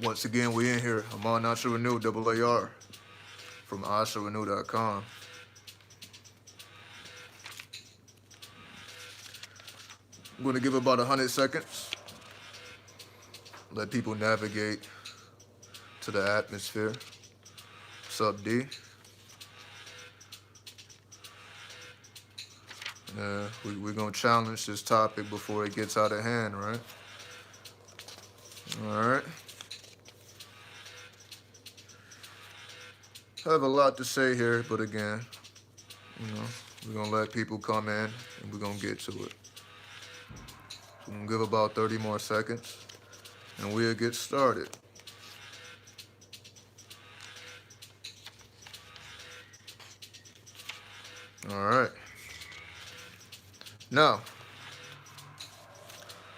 Once again, we in here. I'm on 𝖆𝖚𝖓 from 𝖆𝖚𝖓.com. I'm going to give about 100 seconds. Let people navigate to the atmosphere. What's up, D? We're going to challenge this topic before it gets out of hand, right? All right. I have a lot to say here, but again, we're going to let people come in and we're going to get to it. So we're going to give about 30 more seconds and we'll get started. All right. Now,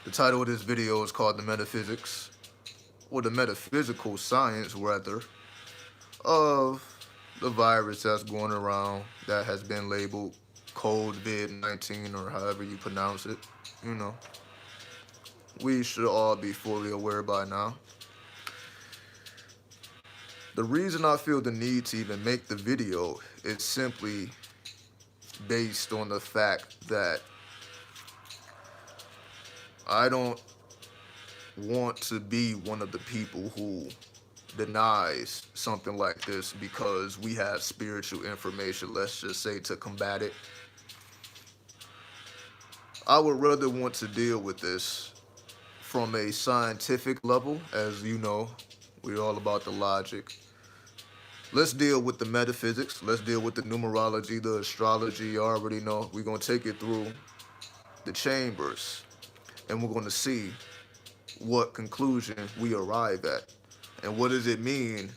the title of this video is called The Metaphysics, or the metaphysical science, rather, of the virus that's going around that has been labeled COVID-19, or however you pronounce it. We should all be fully aware by now. The reason I feel the need to even make the video is simply based on the fact that I don't want to be one of the people who denies something like this because we have spiritual information, let's just say, to combat it. I would rather want to deal with this from a scientific level. As you know, we're all about the logic. Let's deal with the metaphysics. Let's deal with the numerology, the astrology. You already know. We're going to take it through the chambers, and we're going to see what conclusion we arrive at. And what does it mean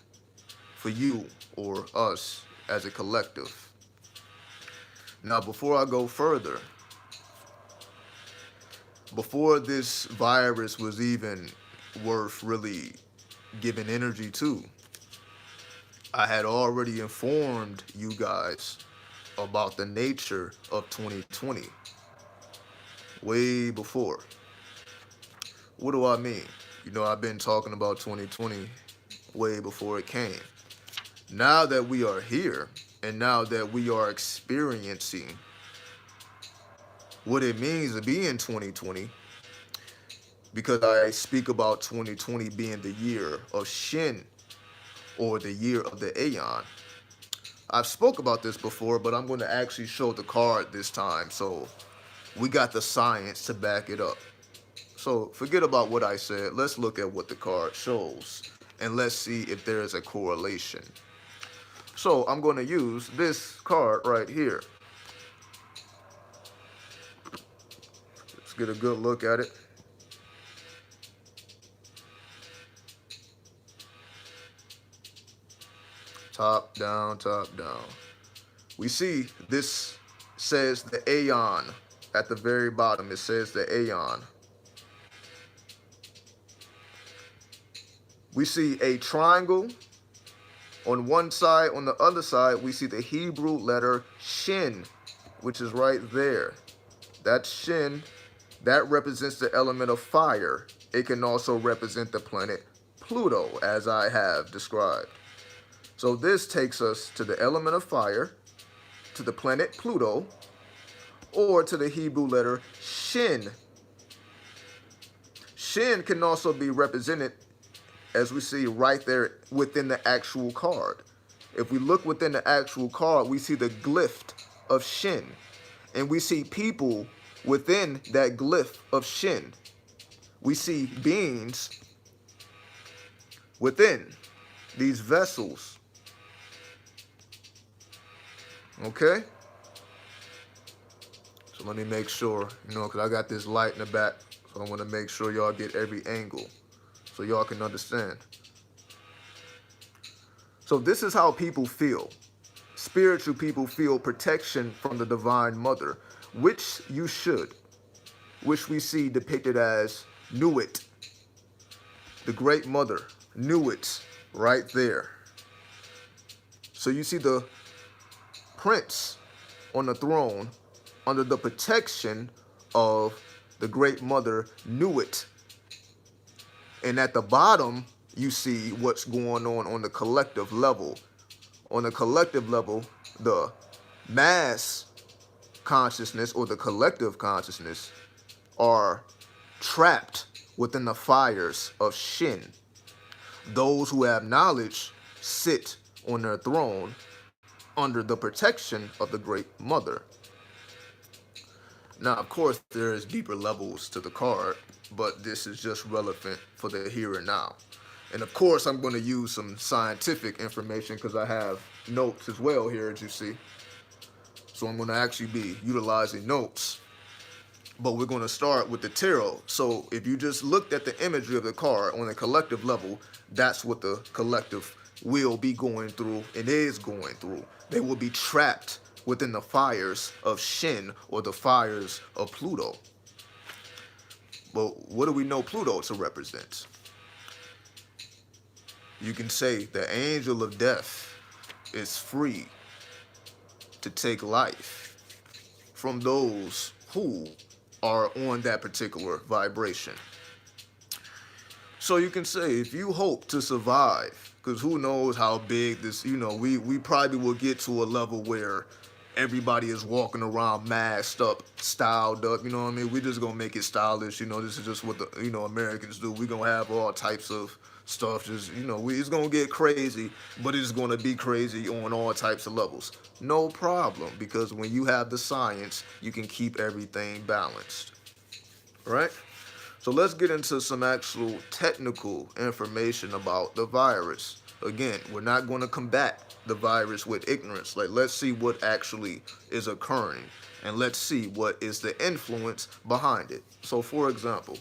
for you or us as a collective? Now, before I go further, before this virus was even worth really giving energy to, I had already informed you guys about the nature of 2020 way before. What do I mean? I've been talking about 2020 way before it came. Now that we are here, and now that we are experiencing what it means to be in 2020, because I speak about 2020 being the year of Shin, or the year of the Aeon. I've spoke about this before, but I'm going to actually show the card this time, so we got the science to back it up. So forget about what I said. Let's look at what the card shows, and let's see if there is a correlation. So I'm going to use this card right here. Let's get a good look at it. Top down, top down. We see this says the Aeon at the very bottom. It says the Aeon. We see a triangle on one side. On the other side, we see the Hebrew letter Shin, which is right there. That Shin, that represents the element of fire. It can also represent the planet Pluto, as I have described. So this takes us to the element of fire, to the planet Pluto, or to the Hebrew letter Shin. Shin can also be represented, as we see right there within the actual card. If we look within the actual card, we see the glyph of Shin. And we see people within that glyph of Shin. We see beings within these vessels. Okay? So let me make sure, because I got this light in the back. So I want to make sure y'all get every angle, so y'all can understand. So this is how people feel. Spiritual people feel protection from the Divine Mother, which you should, which we see depicted as Nuit, the Great Mother, Nuit, right there. So you see the prince on the throne under the protection of the Great Mother, Nuit. And at the bottom, you see what's going on the collective level. On the collective level, the mass consciousness or the collective consciousness are trapped within the fires of Shin. Those who have knowledge sit on their throne under the protection of the Great Mother. Now, of course, there is deeper levels to the card, but this is just relevant for the here and now. And of course, I'm going to use some scientific information because I have notes as well here, as you see. So I'm going to actually be utilizing notes. But we're going to start with the tarot. So if you just looked at the imagery of the card on a collective level, that's what the collective will be going through and is going through. They will be trapped within the fires of Shin or the fires of Pluto. But what do we know Pluto to represent? You can say the angel of death is free to take life from those who are on that particular vibration. So you can say, if you hope to survive, because who knows how big this, we probably will get to a level where everybody is walking around masked up, styled up, you know what I mean? We're just going to make it stylish, this is just what the, Americans do. We're going to have all types of stuff, just, it's going to get crazy, but it's going to be crazy on all types of levels. No problem, because when you have the science, you can keep everything balanced, right? So let's get into some actual technical information about the virus. Again, we're not going to combat the virus with ignorance. Like, let's see what actually is occurring, and let's see what is the influence behind it. So, for example,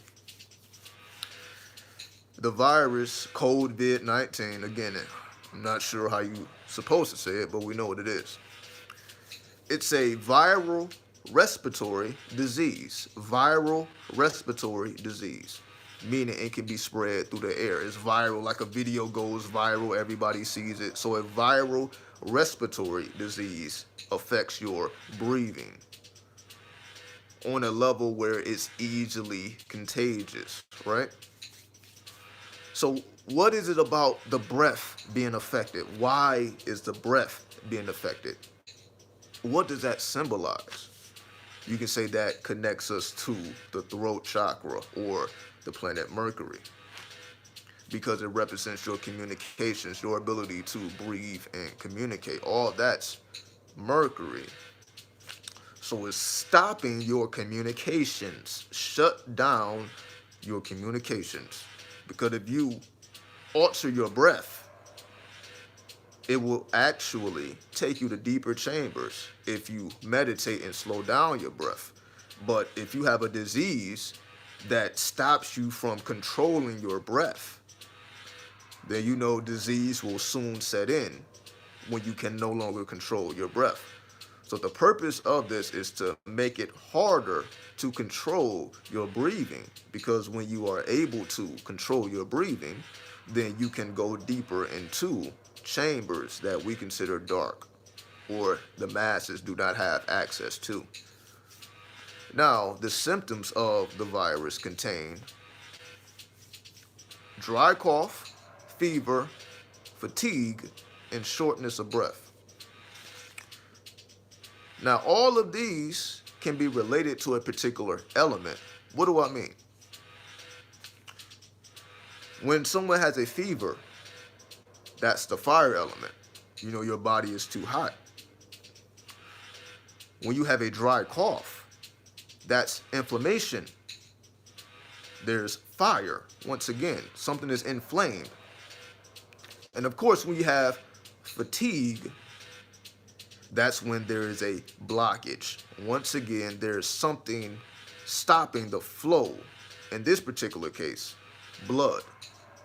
the virus COVID-19, again, I'm not sure how you're supposed to say it, but we know what it is. It's a viral respiratory disease. Viral respiratory disease, meaning it can be spread through the air. It's viral, like a video goes viral, everybody sees it. So a viral respiratory disease affects your breathing on a level where it's easily contagious, right? So what is it about the breath being affected? Why is the breath being affected? What does that symbolize? You can say that connects us to the throat chakra or the planet Mercury, because it represents your communications, your ability to breathe and communicate. All that's Mercury. So it's stopping your communications, shut down your communications. Because if you alter your breath, it will actually take you to deeper chambers if you meditate and slow down your breath. But if you have a disease that stops you from controlling your breath, then disease will soon set in when you can no longer control your breath. So the purpose of this is to make it harder to control your breathing, because when you are able to control your breathing, then you can go deeper into chambers that we consider dark or the masses do not have access to. Now, the symptoms of the virus contain dry cough, fever, fatigue, and shortness of breath. Now, all of these can be related to a particular element. What do I mean? When someone has a fever, that's the fire element. Your body is too hot. When you have a dry cough, that's inflammation. There's fire. Once again, something is inflamed. And of course, when you have fatigue, that's when there is a blockage. Once again, there's something stopping the flow. In this particular case, blood.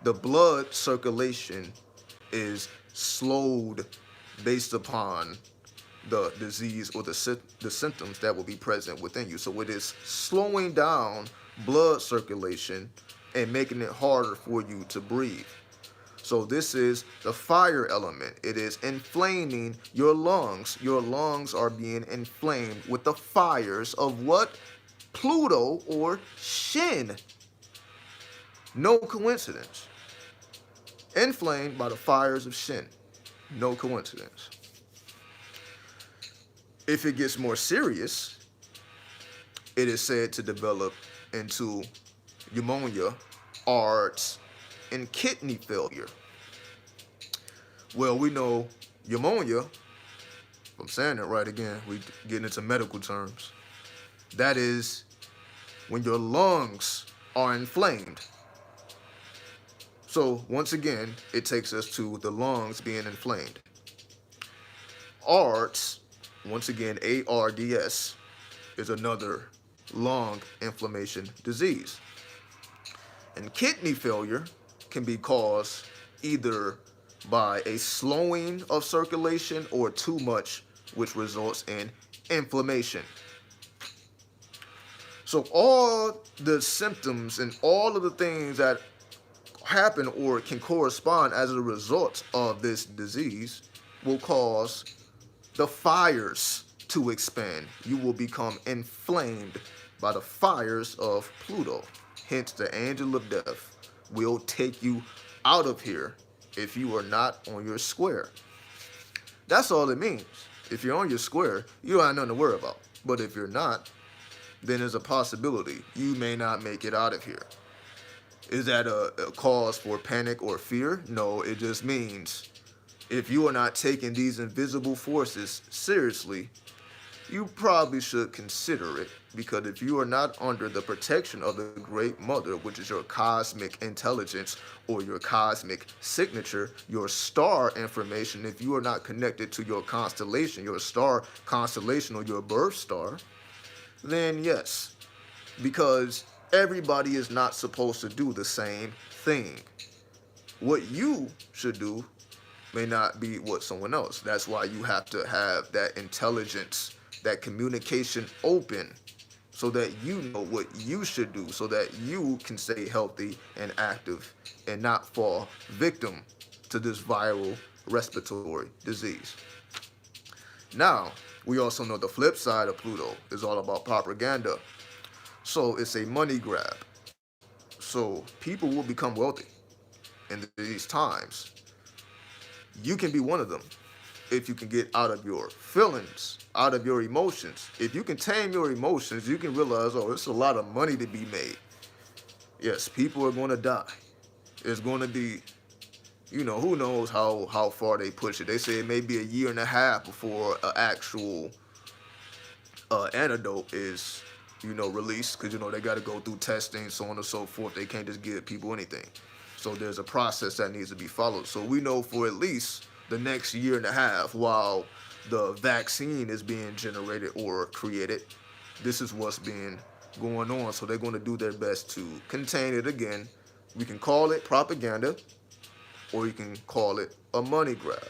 The blood circulation is slowed based upon the disease or the symptoms that will be present within you. So it is slowing down blood circulation and making it harder for you to breathe. So this is the fire element. It is inflaming your lungs. Your lungs are being inflamed with the fires of what? Pluto or Shin. No coincidence. inflamed by the fires of Shin. No coincidence. If it gets more serious, it is said to develop into pneumonia, ARDS, and kidney failure. Well, we know pneumonia, if I'm saying it right again, we get into medical terms. That is when your lungs are inflamed. So once again, it takes us to the lungs being inflamed. ARDS, once again, ARDS, is another lung inflammation disease. And kidney failure can be caused either by a slowing of circulation or too much, which results in inflammation. So all the symptoms and all of the things that happen or can correspond as a result of this disease will cause the fires to expand. You will become inflamed by the fires of Pluto. Hence, the angel of death will take you out of here if you are not on your square. That's all it means. If you're on your square, you don't have nothing to worry about. But if you're not, then there's a possibility you may not make it out of here. Is that a cause for panic or fear? No, it just means if you are not taking these invisible forces seriously, you probably should consider it, because if you are not under the protection of the Great Mother, which is your cosmic intelligence or your cosmic signature, your star information, if you are not connected to your constellation, your star constellation or your birth star, then yes, because everybody is not supposed to do the same thing. What you should do may not be what someone else. That's why you have to have that intelligence, that communication open, so that you know what you should do, so that you can stay healthy and active and not fall victim to this viral respiratory disease. Now, we also know the flip side of Pluto is all about propaganda. So it's a money grab. So people will become wealthy in these times. You can be one of them if you can get out of your feelings, out of your emotions. If you can tame your emotions, you can realize, oh, it's a lot of money to be made. Yes, people are going to die. It's going to be, who knows how far they push it. They say it may be a year and a half before an actual antidote is, released, because, they got to go through testing, so on and so forth. They can't just give people anything. So there's a process that needs to be followed. So we know for at least the next year and a half, while the vaccine is being generated or created, this is what's been going on. So they're going to do their best to contain it. Again, we can call it propaganda, or you can call it a money grab.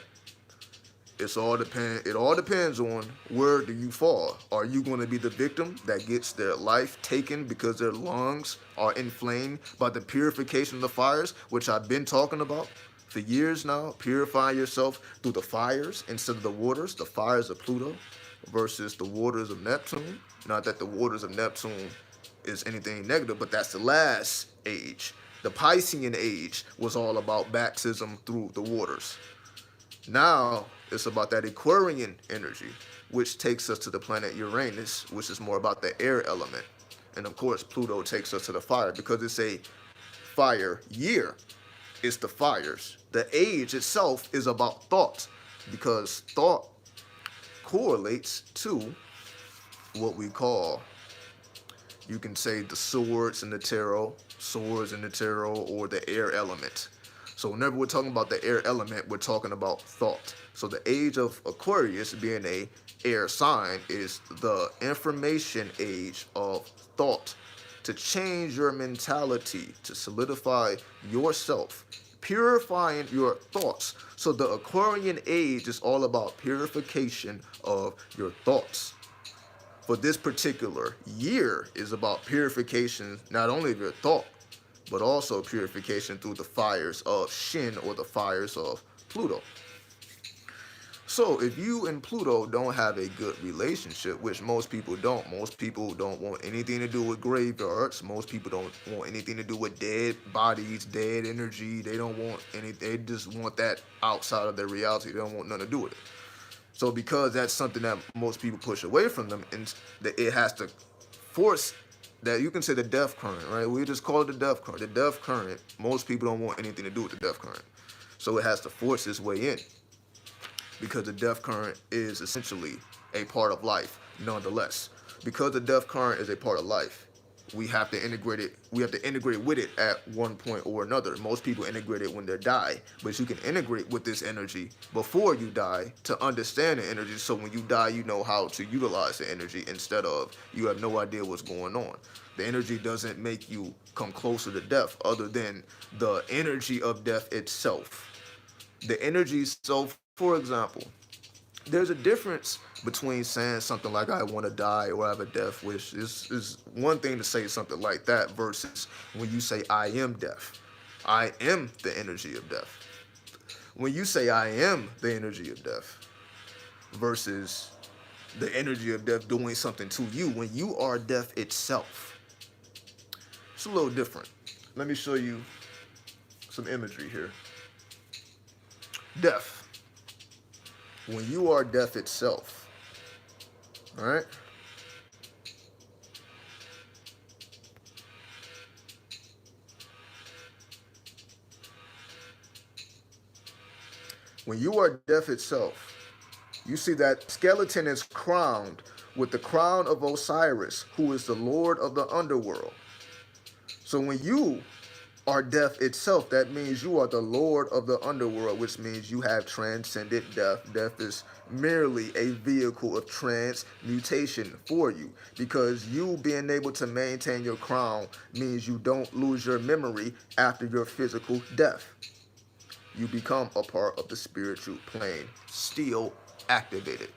It all depends on where do you fall. Are you going to be the victim that gets their life taken because their lungs are inflamed by the purification of the fires, which I've been talking about for years now? Purify yourself through the fires instead of the waters, the fires of Pluto versus the waters of Neptune. Not that the waters of Neptune is anything negative, but that's the last age. The Piscean age was all about baptism through the waters. Now it's about that Aquarian energy, which takes us to the planet Uranus, which is more about the air element. And of course, Pluto takes us to the fire, because it's a fire year. It's the fires. The age itself is about thought, because thought correlates to what we call, you can say, the swords in the tarot, or the air element. So whenever we're talking about the air element, we're talking about thought. So the age of Aquarius, being a air sign, is the information age of thought, to change your mentality, to solidify yourself, purifying your thoughts. So the Aquarian age is all about purification of your thoughts. For this particular year is about purification, not only of your thought, but also purification through the fires of Shin, or the fires of Pluto. So So if you and Pluto don't have a good relationship, which most people don't want anything to do with graveyards. Most people don't want anything to do with dead bodies, dead energy. They don't want anything. They just want that outside of their reality. They don't want nothing to do with it. So because that's something that most people push away from them, and that it has to force that, you can say the death current, right? We just call it the death current. The death current, most people don't want anything to do with the death current. So it has to force its way in, because the death current is essentially a part of life nonetheless. Because the death current is a part of life, we have to integrate it. We have to integrate with it at one point or another. Most people integrate it when they die, but you can integrate with this energy before you die to understand the energy. So when you die, you know how to utilize the energy instead of you have no idea what's going on. The energy doesn't make you come closer to death other than the energy of death itself. The energy, so for example, there's a difference between saying something like I want to die or I have a death wish. Is one thing to say something like that versus when you say I am death. I am the energy of death. When you say I am the energy of death versus the energy of death doing something to you, when you are death itself, it's a little different. Let me show you some imagery here. Death. When you are death itself, all right? When you are death itself, you see that skeleton is crowned with the crown of Osiris, who is the Lord of the underworld. So when you are death itself, that means you are the Lord of the underworld, which means you have transcended death. Death is merely a vehicle of transmutation for you, because you being able to maintain your crown means you don't lose your memory after your physical death. You become a part of the spiritual plane, still activated,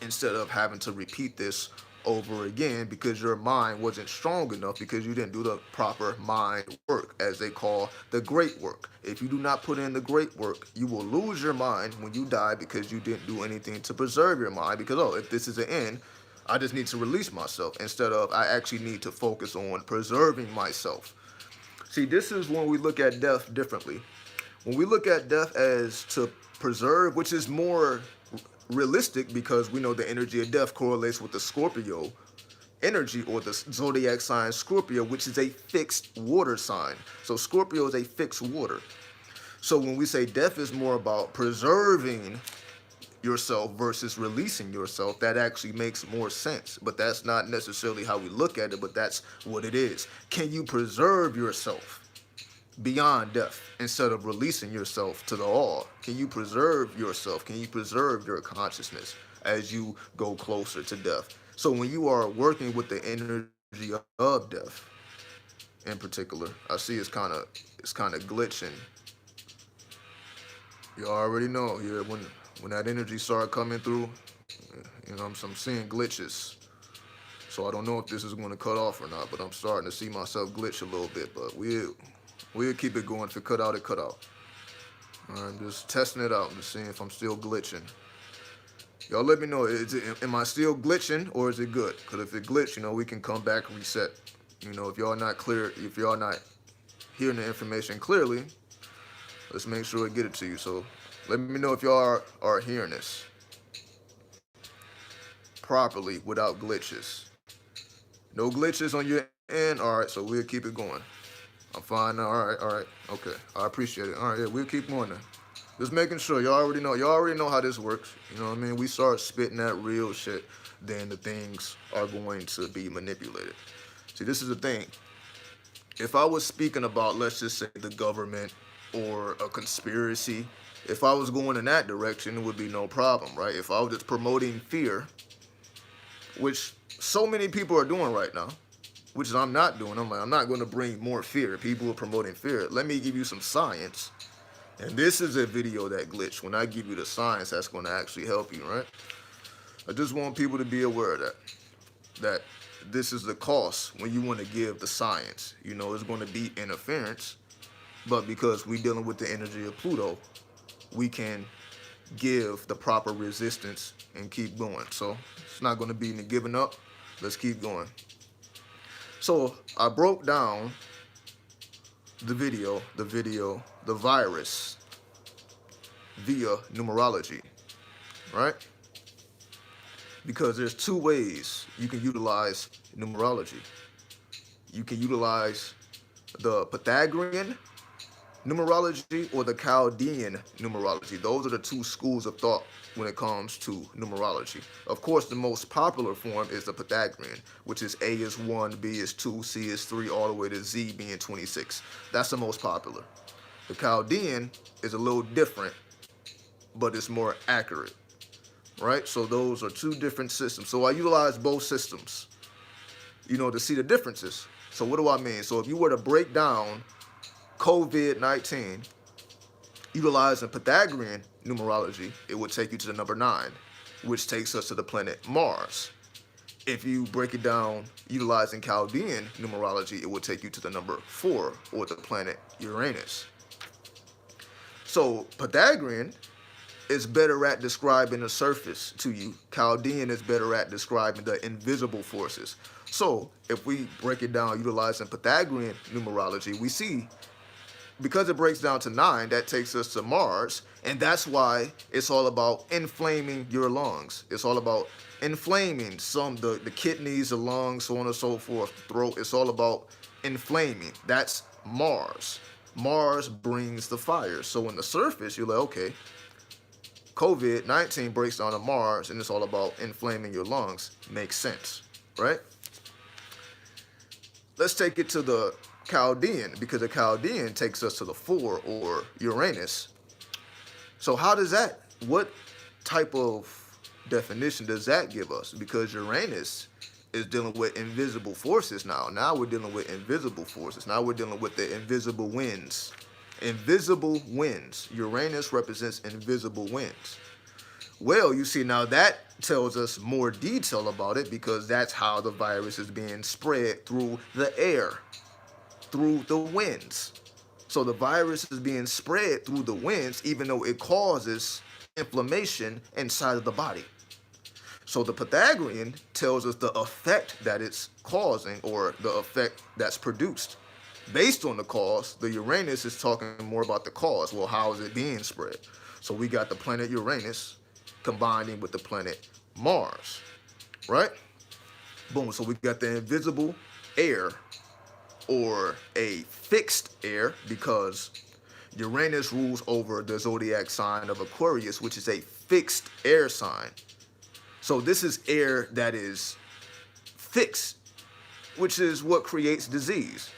instead of having to repeat this over again because your mind wasn't strong enough, because you didn't do the proper mind work, as they call the great work. If you do not put in the great work, you will lose your mind when you die, because you didn't do anything to preserve your mind, because, oh, if this is the end, I just need to release myself, instead of I actually need to focus on preserving myself. See, this is when we look at death differently. When we look at death as to preserve, which is more realistic, because we know the energy of death correlates with the Scorpio energy, or the zodiac sign Scorpio, which is a fixed water sign. So Scorpio is a fixed water. So when we say death is more about preserving yourself versus releasing yourself, that actually makes more sense. But that's not necessarily how we look at it, but that's what it is. Can you preserve yourself beyond death instead of releasing yourself to the all? Can you preserve yourself? Can you preserve your consciousness as you go closer to death? So when you are working with the energy of death in particular, I see it's kind of glitching. You already know, yeah, when that energy started coming through, you know, I'm seeing glitches. So I don't know if this is going to cut off or not, but I'm starting to see myself glitch a little bit. But we'll keep it going. If it cut out, it cut out. All right, I'm just testing it out. I'm just seeing if I'm still glitching. Y'all let me know, am I still glitching, or is it good? Because if it glitch, you know, we can come back and reset. You know, if y'all not clear, if y'all not hearing the information clearly, let's make sure we get it to you. So let me know if y'all are hearing this properly without glitches. No glitches on your end? All right, so we'll keep it going. I'm fine now. All right, okay. I appreciate it. All right, yeah, we'll keep going now. Just making sure y'all already know how this works. You know what I mean? We start spitting that real shit, then the things are going to be manipulated. See, this is the thing. If I was speaking about, let's just say, the government or a conspiracy, if I was going in that direction, it would be no problem, right? If I was just promoting fear, which so many people are doing right now, which I'm not doing. I'm not going to bring more fear. People are promoting fear. Let me give you some science. And this is a video that glitched. When I give you the science, that's going to actually help you, right? I just want people to be aware of that this is the cost when you want to give the science. You know, it's going to be interference, but because we're dealing with the energy of Pluto, we can give the proper resistance and keep going. So it's not going to be any giving up. Let's keep going. So I broke down the virus via numerology, right? Because there's two ways you can utilize numerology. You can utilize the Pythagorean numerology or the Chaldean numerology. Those are the two schools of thought when it comes to numerology. Of course, the most popular form is the Pythagorean, which is A is 1, B is 2, C is 3, all the way to Z being 26. That's the most popular. The Chaldean is a little different, but it's more accurate, right? So those are two different systems. So I utilize both systems, to see the differences. So what do I mean? So if you were to break down COVID-19 utilizing Pythagorean numerology, it would take you to the number 9, which takes us to the planet Mars. If you break it down utilizing Chaldean numerology, it would take you to the number 4, or the planet Uranus. So Pythagorean is better at describing the surface to you. Chaldean is better at describing the invisible forces. So if we break it down utilizing Pythagorean numerology, we see, because it breaks down to 9, that takes us to Mars, and that's why it's all about inflaming your lungs. It's all about inflaming the kidneys, the lungs, so on and so forth, the throat. It's all about inflaming. That's Mars. Mars brings the fire. So in the surface, you're like, okay, COVID-19 breaks down to Mars, and it's all about inflaming your lungs. Makes sense, right? Let's take it to the Chaldean, because the Chaldean takes us to the 4, or Uranus. So how does that, what type of definition does that give us? Because Uranus is dealing with invisible forces now. Now we're dealing with invisible forces. Now we're dealing with the invisible winds. Invisible winds. Uranus represents invisible winds. Well, you see, now that tells us more detail about it, because that's how the virus is being spread through the air, through the winds. So the virus is being spread through the winds, even though it causes inflammation inside of the body. So the Pythagorean tells us the effect that it's causing, or the effect that's produced. Based on the cause, the Uranus is talking more about the cause. Well, how is it being spread? So we got the planet Uranus combining with the planet Mars, right? Boom, so we got the invisible air, or a fixed air, because Uranus rules over the zodiac sign of Aquarius, which is a fixed air sign. So this is air that is fixed, which is what creates disease.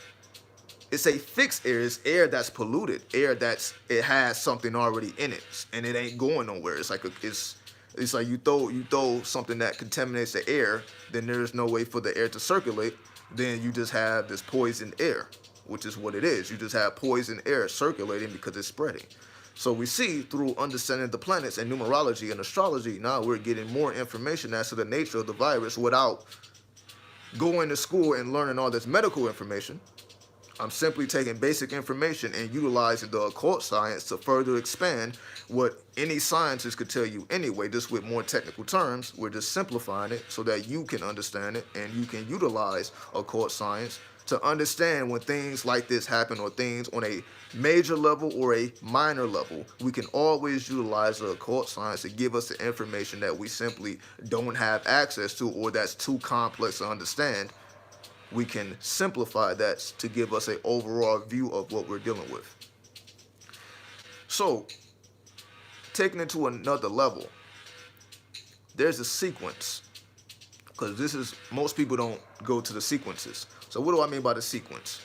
It's a fixed air. It's air that's polluted, air it has something already in it, and it ain't going nowhere. It's like it's like you throw something that contaminates the air, then there's no way for the air to circulate. Then you just have this poisoned air, which is what it is. You just have poisoned air circulating because it's spreading. So we see, through understanding the planets and numerology and astrology, now we're getting more information as to the nature of the virus without going to school and learning all this medical information. I'm simply taking basic information and utilizing the occult science to further expand what any scientist could tell you anyway, just with more technical terms. We're just simplifying it so that you can understand it, and you can utilize occult science to understand when things like this happen, or things on a major level or a minor level. We can always utilize the occult science to give us the information that we simply don't have access to, or that's too complex to understand. We can simplify that to give us an overall view of what we're dealing with. So, taking it to another level, there's a sequence, because most people don't go to the sequences. So what do I mean by the sequence?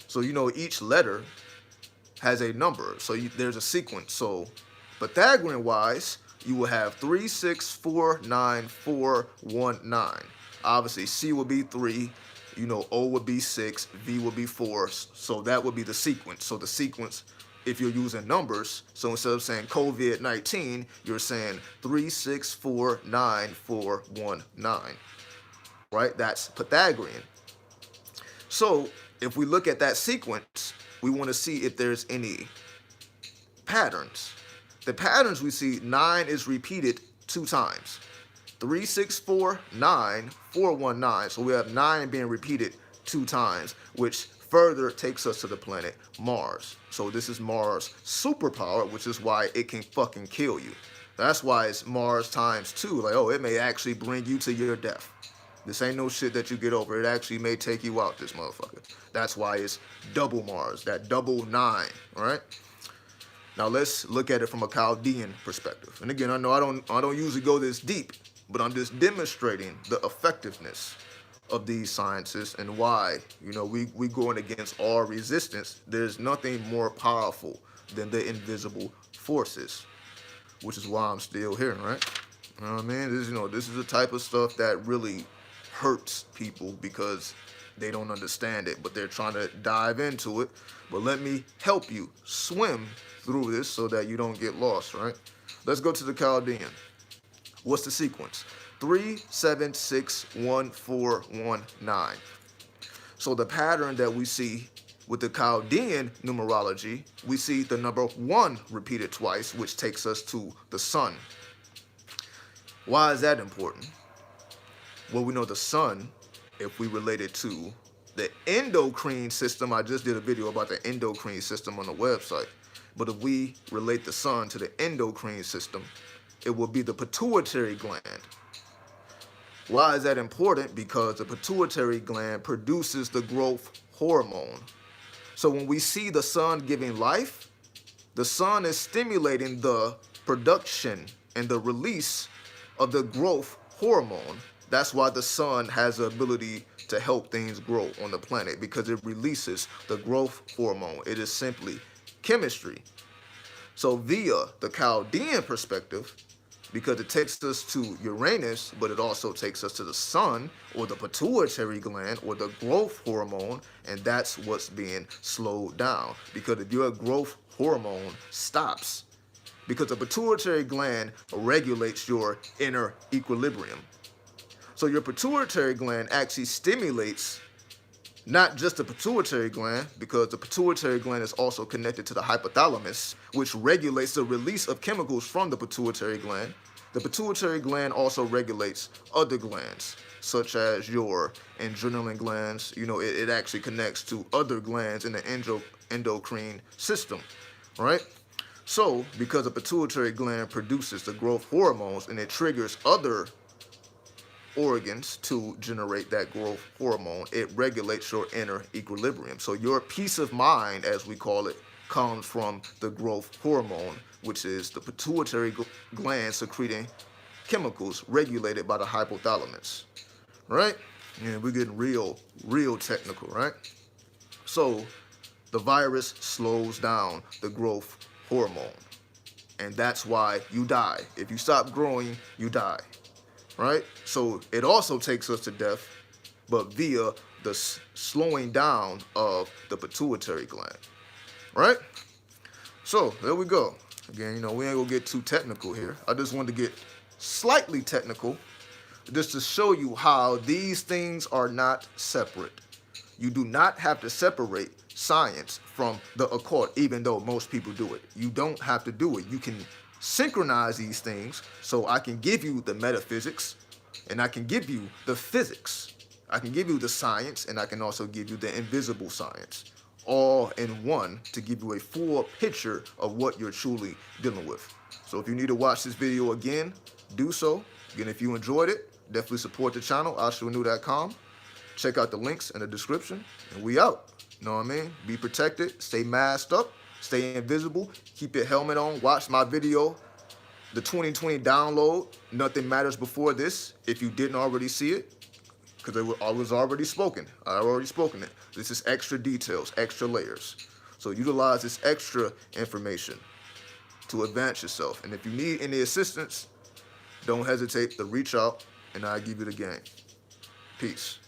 So each letter has a number, so there's a sequence. So Pythagorean wise, you will have 3, 6, 4, 9, 4, 1, 9. Obviously C would be 3, O would be 6, V would be 4, so that would be the sequence. So the sequence, if you're using numbers, so instead of saying COVID-19, you're saying 3, 6, 4, 9, 4, 1, 9, right? That's Pythagorean. So if we look at that sequence, we want to see if there's any patterns. The patterns we see, 9 is repeated 2 times. 3, 6, 4, 9, 4, 1, 9. So we have 9 being repeated 2 times, which further takes us to the planet Mars. So this is Mars' superpower, which is why it can fucking kill you. That's why it's Mars times 2. Like, oh, it may actually bring you to your death. This ain't no shit that you get over. It actually may take you out, this motherfucker. That's why it's double Mars, that double 9, all right? Now let's look at it from a Chaldean perspective. And again, I know I don't usually go this deep, but I'm just demonstrating the effectiveness of these sciences and why, you know, we going against all resistance. There's nothing more powerful than the invisible forces, which is why I'm still here, right? You know what I mean? This is the type of stuff that really hurts people because they don't understand it, but they're trying to dive into it. But let me help you swim through this so that you don't get lost, right? Let's go to the Chaldean. What's the sequence? 3, 7, 6, 1, 4, 1, 9. So the pattern that we see with the Chaldean numerology, we see the number 1 repeated twice, which takes us to the sun. Why is that important? Well, we know the sun, if we relate it to the endocrine system. I just did a video about the endocrine system on the website. But if we relate the sun to the endocrine system, it will be the pituitary gland. Why is that important? Because the pituitary gland produces the growth hormone. So when we see the sun giving life, the sun is stimulating the production and the release of the growth hormone. That's why the sun has the ability to help things grow on the planet, because it releases the growth hormone. It is simply chemistry. So via the Chaldean perspective, because it takes us to Uranus, but it also takes us to the sun, or the pituitary gland, or the growth hormone, and that's what's being slowed down. Because if your growth hormone stops, because the pituitary gland regulates your inner equilibrium. So your pituitary gland actually stimulates not just the pituitary gland, because the pituitary gland is also connected to the hypothalamus, which regulates the release of chemicals from the pituitary gland. The pituitary gland also regulates other glands, such as your adrenaline glands. You know, it actually connects to other glands in the endocrine system, right? So, because the pituitary gland produces the growth hormones and it triggers other organs to generate that growth hormone, it regulates your inner equilibrium. So your peace of mind, as we call it, comes from the growth hormone, which is the pituitary gland secreting chemicals regulated by the hypothalamus, right? And we're getting real technical, right? So the virus slows down the growth hormone, and that's why you die. If you stop growing, you die. Right? So it also takes us to death, but via the slowing down of the pituitary gland. Right? So there we go. Again, you know, we ain't gonna get too technical here. I just wanted to get slightly technical just to show you how these things are not separate. You do not have to separate science from the occult, even though most people do it. You don't have to do it. You can synchronize these things, so I can give you the metaphysics and I can give you the physics. I can give you the science, and I can also give you the invisible science, all in one, to give you a full picture of what you're truly dealing with. So if you need to watch this video again, do so. Again, if you enjoyed it, definitely support the channel, A𝖘𝖈𝖎𝖏.com. Check out the links in the description, and we out. You know what I mean? Be protected, stay masked up, stay invisible, keep your helmet on, watch my video, the 2020 download, Nothing Matters Before This, if you didn't already see it, because I was already spoken. I already spoken it. This is extra details, extra layers. So utilize this extra information to advance yourself. And if you need any assistance, don't hesitate to reach out, and I'll give you the game. Peace.